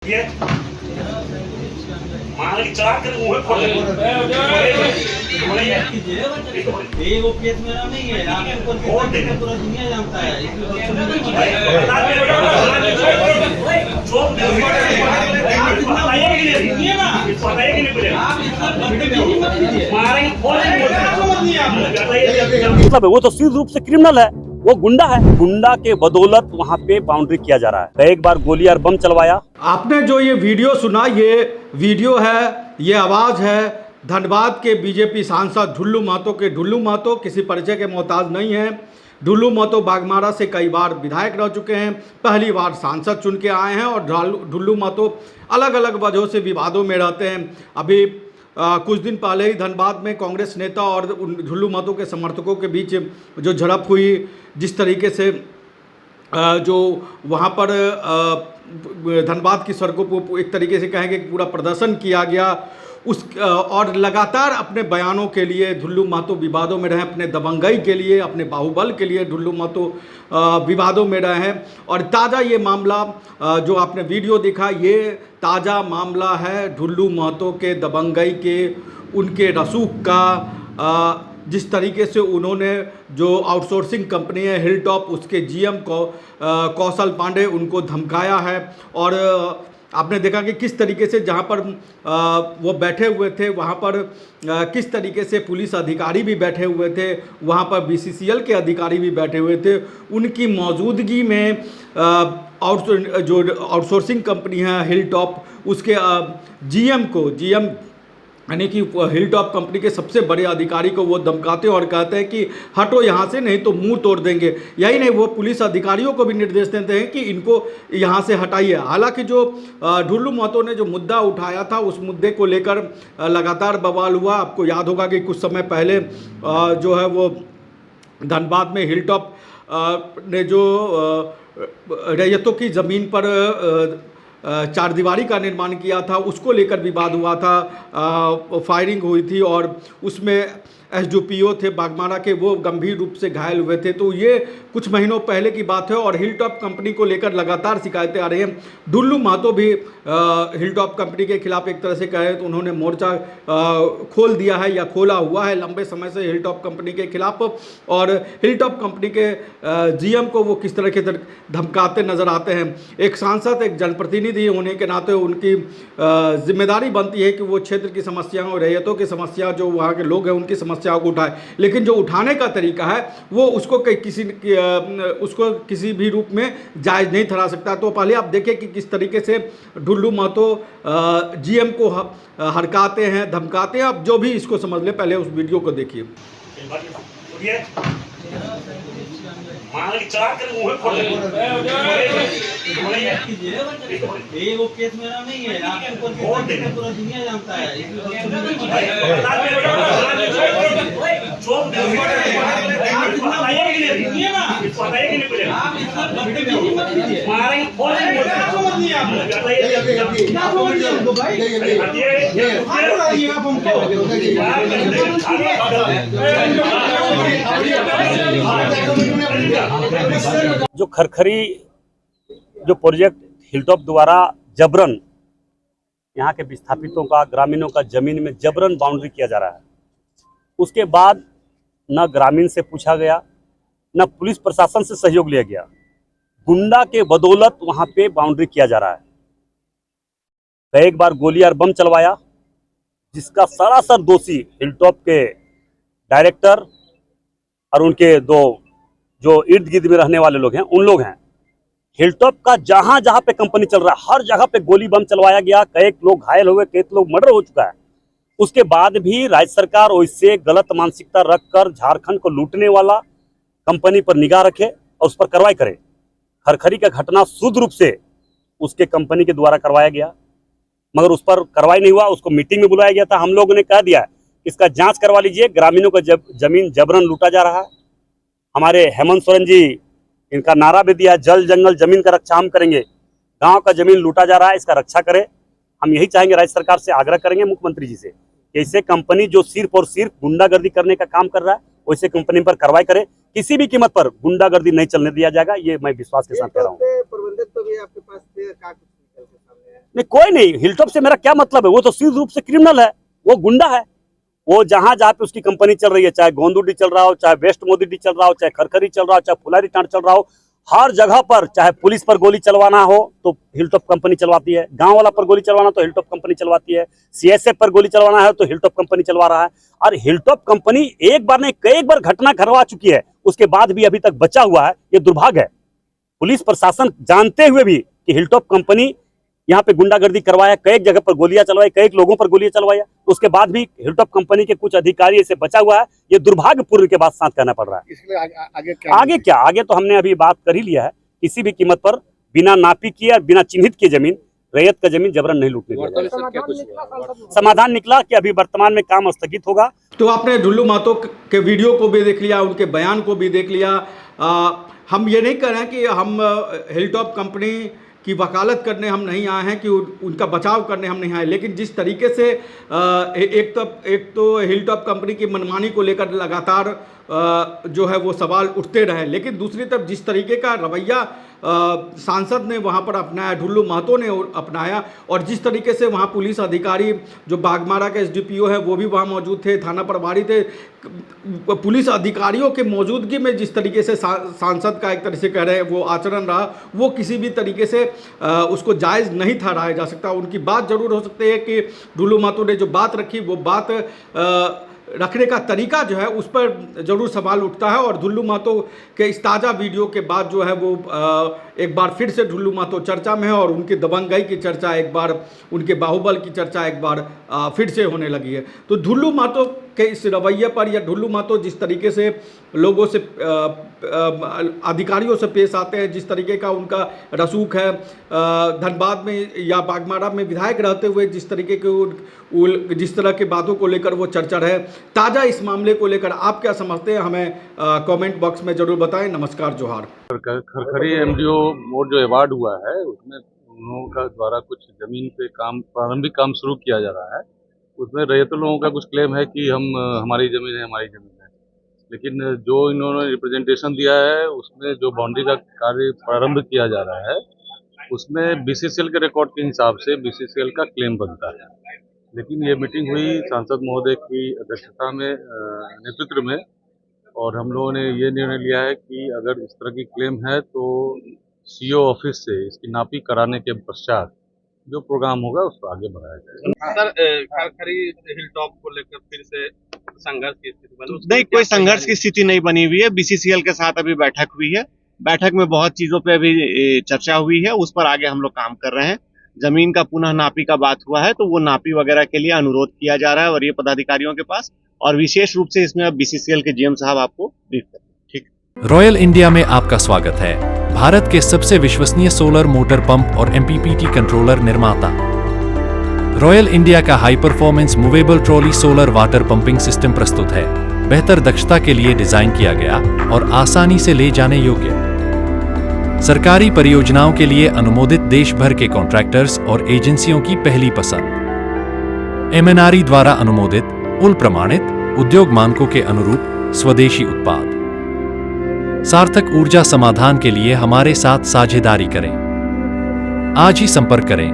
ये मान ली चला कर मुंह फोड़ दे। ये वो केस मेरा नहीं है, आपको फोड़ देने पूरा दुनिया जानता है। मतलब वो तो सीधे रूप से क्रिमिनल है, वो गुंडा है। गुंडा के बदौलत वहाँ पे बाउंड्री किया जा रहा है। एक बार गोली और बम चलवाया। आपने जो ये वीडियो सुना, ये वीडियो है, ये आवाज़ है धनबाद के बीजेपी सांसद ढुल्लू महतो के। ढुल्लू महतो किसी परिचय के मोहताज नहीं है। ढुल्लू महतो बागमारा से कई बार विधायक रह चुके हैं, पहली बार सांसद चुन के आए हैं और ढुल्लू महतो अलग अलग वजहों से विवादों में रहते हैं। अभी कुछ दिन पहले ही धनबाद में कांग्रेस नेता और ढुल्लू महतो के समर्थकों के बीच जो झड़प हुई, जिस तरीके से जो वहाँ पर धनबाद की सड़कों पर एक तरीके से कहेंगे कि पूरा प्रदर्शन किया गया, उस और लगातार अपने बयानों के लिए ढुल्लू महतो विवादों में रहे, अपने दबंगई के लिए, अपने बाहुबल के लिए ढुल्लू महतो विवादों में रहे हैं। और ताज़ा ये मामला जो आपने वीडियो देखा, ये ताज़ा मामला है ढुल्लू महतो के दबंगई के, उनके रसूख का। जिस तरीके से उन्होंने जो आउटसोर्सिंग कंपनी है हिल टॉप, उसके जीएम को कौशल पांडे, उनको धमकाया है। और आपने देखा कि किस तरीके से जहां पर वो बैठे हुए थे, वहां पर किस तरीके से पुलिस अधिकारी भी बैठे हुए थे, वहां पर बीसीसीएल के अधिकारी भी बैठे हुए थे। उनकी मौजूदगी में जो आउटसोर्सिंग कंपनी है हिल टॉप, उसके जीएम यानी कि हिल टॉप कंपनी के सबसे बड़े अधिकारी को वो धमकाते और कहते हैं कि हटो यहाँ से, नहीं तो मुंह तोड़ देंगे। यही नहीं, वो पुलिस अधिकारियों को भी निर्देश देते हैं कि इनको यहाँ से हटाइए। हालांकि जो ढुल्लू महतो ने जो मुद्दा उठाया था, उस मुद्दे को लेकर लगातार बवाल हुआ। आपको याद होगा कि कुछ समय पहले जो है वो धनबाद में हिल टॉप ने जो रैयतों की ज़मीन पर चारदीवारी का निर्माण किया था, उसको लेकर विवाद हुआ था, फायरिंग हुई थी और उसमें एसडीपीओ थे बागमारा के, वो गंभीर रूप से घायल हुए थे। तो ये कुछ महीनों पहले की बात है और हिल टॉप कंपनी को लेकर लगातार शिकायतें आ रही हैं। ढुल्लू महतो भी हिल टॉप कंपनी के खिलाफ एक तरह से कहें तो उन्होंने मोर्चा खोल दिया है या खोला हुआ है लंबे समय से हिल टॉप कंपनी के खिलाफ। और हिल टॉप कंपनी के जीएम को वो किस तरह के धमकाते नजर आते हैं। एक सांसद, एक जनप्रतिनिधि होने के नाते उनकी जिम्मेदारी बनती है कि वो क्षेत्र की समस्याओं, रैयतों की समस्या, जो वहाँ के लोग हैं उनकी समस्याओं को उठाए। लेकिन जो उठाने का तरीका है वो उसको किसी भी रूप में जायज़ नहीं ठहरा सकता। तो पहले आप देखिए कि किस तरीके से ढुल्लू महतो जीएम को हरकाते हैं, धमकाते हैं। आप जो भी इसको समझ ले, पहले उस वीडियो को देखिए। मान ली चला कर मुंह फोड़ दे। ये वो केस मेरा नहीं है, आपको फोड़ देने पूरा दुनिया जानता है। जो खरखरी जो प्रोजेक्ट हिलटॉप द्वारा जबरन यहाँ के विस्थापितों का, ग्रामीणों का जमीन में जबरन बाउंड्री किया जा रहा है, उसके बाद न ग्रामीण से पूछा गया, न पुलिस प्रशासन से सहयोग लिया गया। गुंडा के बदौलत वहाँ पे बाउंड्री किया जा रहा है। एक बार गोली और बम चलवाया, जिसका सरासर दोषी हिलटॉप के डायरेक्टर और उनके दो जो इर्द गिर्द में रहने वाले लोग हैं, उन लोग हैं। हिलटॉप का जहां जहां पे कंपनी चल रहा है, हर जगह पे गोली बम चलवाया गया, कई लोग घायल हुए, कई लोग मर्डर हो चुका है। उसके बाद भी राज्य सरकार वैसे गलत मानसिकता रखकर झारखंड को लूटने वाला कंपनी पर निगाह रखे और उस पर कार्रवाई करे। खरखरी का घटना शुद्ध रूप से उसके कंपनी के द्वारा करवाया गया, मगर उस पर कार्रवाई नहीं हुआ। उसको मीटिंग में बुलाया गया था, हम लोगों ने कह दिया इसका जांच करवा लीजिए, ग्रामीणों का जमीन जबरन लूटा जा रहा है। हमारे हेमंत सोरेन जी इनका नारा भी दिया है, जल जंगल जमीन का रक्षा हम करेंगे। गांव का जमीन लूटा जा रहा है, इसका रक्षा करें। हम यही चाहेंगे, राज्य सरकार से आग्रह करेंगे मुख्यमंत्री जी से, ऐसे कंपनी जो सिर्फ और सिर्फ गुंडागर्दी करने का काम कर रहा है, वैसे कंपनी पर कार्रवाई करे। किसी भी कीमत पर गुंडागर्दी नहीं चलने दिया जाएगा, ये मैं विश्वास के साथ कह रहा हूँ। प्रबंधित तो भी आपके पास थे, क्या कुछ निकल के सामने है? नहीं, कोई नहीं, हिलटॉप से मेरा क्या मतलब है? वो तो सीधे रूप से क्रिमिनल है, वो गुंडा है। वो जहां जहां पे उसकी कंपनी चल रही है, चाहे गोंदुडी चल रहा हो, चाहे वेस्ट मोदी चल रहा हो, चाहे खरखरी चल रहा हो, चाहे फुलारी टांड चल रहा हो, हर जगह पर चाहे पुलिस पर गोली चलवाना हो तो हिलटॉप कंपनी चलवाती है, गांव वाला पर गोली चलवाना तो हिलटॉप कंपनी चलवाती है, सीएसएफ पर गोली चलवाना है तो हिलटॉप कंपनी चलवा रहा है। और हिलटॉप कंपनी एक बार नहीं कई बार घटना करवा चुकी है, उसके बाद भी अभी तक बचा हुआ है। ये दुर्भाग्य है। पुलिस प्रशासन जानते हुए भी कि हिलटॉप कंपनी यहाँ पे गुंडागर्दी करवाया, कई जगह पर गोलियां चलवाई, कई लोगों पर गोलियां चलवाया, उसके बाद भी हिलटॉप कंपनी के कुछ अधिकारी ऐसे बचा हुआ है। ये दुर्भाग्यपूर्ण के बाद साथ कहना पड़ रहा है। इसके लिए आगे क्या? आगे तो हमने अभी बात कर ही लिया है, किसी भी कीमत पर बिना नापी किए और बिना चिन्हित किए जमीन, रैयत का जमीन जबरन नहीं लूटने दिया। समाधान निकला कि अभी वर्तमान में काम स्थगित होगा। तो आपने ढुल्लू महतो के वीडियो को भी देख लिया, उनके बयान को भी देख लिया। हम ये नहीं कह रहे हैं कि हम हिलटॉप कंपनी की वकालत करने हम नहीं आए हैं, कि उनका बचाव करने हम नहीं आए, लेकिन जिस तरीके से एक तो हिलटॉप कंपनी की मनमानी को लेकर लगातार जो है वो सवाल उठते रहे, लेकिन दूसरी तरफ जिस तरीके का रवैया सांसद ने वहाँ पर अपनाया, ढुल्लू महतो ने अपनाया, और जिस तरीके से वहाँ पुलिस अधिकारी जो बागमारा के एसडीपीओ है वो भी वहाँ मौजूद थे, थाना प्रभारी थे, पुलिस अधिकारियों के मौजूदगी में जिस तरीके से सांसद का एक तरह से कह रहे हैं वो आचरण रहा, वो किसी भी तरीके से उसको जायज़ नहीं ठहराया जा सकता। उनकी बात जरूर हो सकती है कि ढुल्लू महतो ने जो बात रखी वो बात रखने का तरीका जो है उस पर जरूर सवाल उठता है। और ढुल्लू महतो के इस ताज़ा वीडियो के बाद जो है वो एक बार फिर से ढुल्लू महतो चर्चा में है, और उनकी दबंगई की चर्चा एक बार, उनके बाहुबल की चर्चा एक बार फिर से होने लगी है। तो ढुल्लू महतो के इस रवैये पर, या ढुल्लू महतो जिस तरीके से लोगों से अधिकारियों से पेश आते हैं, जिस तरीके का उनका रसूख है, धनबाद में या बागमारा में विधायक रहते हुए जिस तरीके के जिस तरह की बातों को लेकर वो चर्चा है, ताज़ा इस मामले को लेकर आप क्या समझते हैं, हमें कमेंट बॉक्स में जरूर बताएं। नमस्कार, जोहार। खरखरी एमडीओ मोड जो अवार्ड हुआ है उसमें उन लोगों का द्वारा कुछ जमीन पे काम, प्रारंभिक काम शुरू किया जा रहा है। उसमें रैयत लोगों का कुछ क्लेम है कि हमारी ज़मीन है, हमारी ज़मीन है, लेकिन जो इन्होंने रिप्रेजेंटेशन दिया है उसमें जो बाउंड्री का कार्य प्रारंभ किया जा रहा है उसमें बीसीसीएल के रिकॉर्ड के हिसाब से बीसीसीएल का क्लेम बनता है। लेकिन ये मीटिंग हुई सांसद महोदय की अध्यक्षता में, नेतृत्व में, और हम लोगों ने ये निर्णय लिया है कि अगर इस तरह की क्लेम है तो सीओ ऑफिस से इसकी नापी कराने के पश्चात जो प्रोग्राम होगा उसको आगे बढ़ाया जाएगा। सर, खरखरी हिलटॉप को लेकर फिर से संघर्ष की स्थिति बनी? नहीं, कोई संघर्ष की स्थिति नहीं बनी हुई है। बीसीसीएल के साथ अभी बैठक हुई है, बैठक में बहुत चीजों पे अभी चर्चा हुई है, उस पर आगे हम लोग काम कर रहे हैं। जमीन का पुनः नापी का बात हुआ है तो वो नापी वगैरह के लिए अनुरोध किया जा रहा है और ये पदाधिकारियों के पास, और विशेष रूप से इसमें अब बीसीसीएल के जीएम साहब आपको ब्रीफ करेंगे। ठीक। रॉयल इंडिया में आपका स्वागत है, भारत के सबसे विश्वसनीय सोलर मोटर पंप और एमपीपीटी कंट्रोलर निर्माता। रॉयल इंडिया का high performance movable trolley solar water pumping system प्रस्तुत है। बेहतर दक्षता के लिए डिजाइन किया गया और आसानी से ले जाने योग्य। सरकारी परियोजनाओं के लिए अनुमोदित देश भर के कॉन्ट्रैक्टर्स और एजेंसियों की पहली पसंद। एमएनआरई द्वारा अनुमोदित, उल प्रमाणित, उद्योग मानकों के अनुरूप स्वदेशी उत्पाद। सार्थक ऊर्जा समाधान के लिए हमारे साथ साझेदारी करें। आज ही संपर्क करें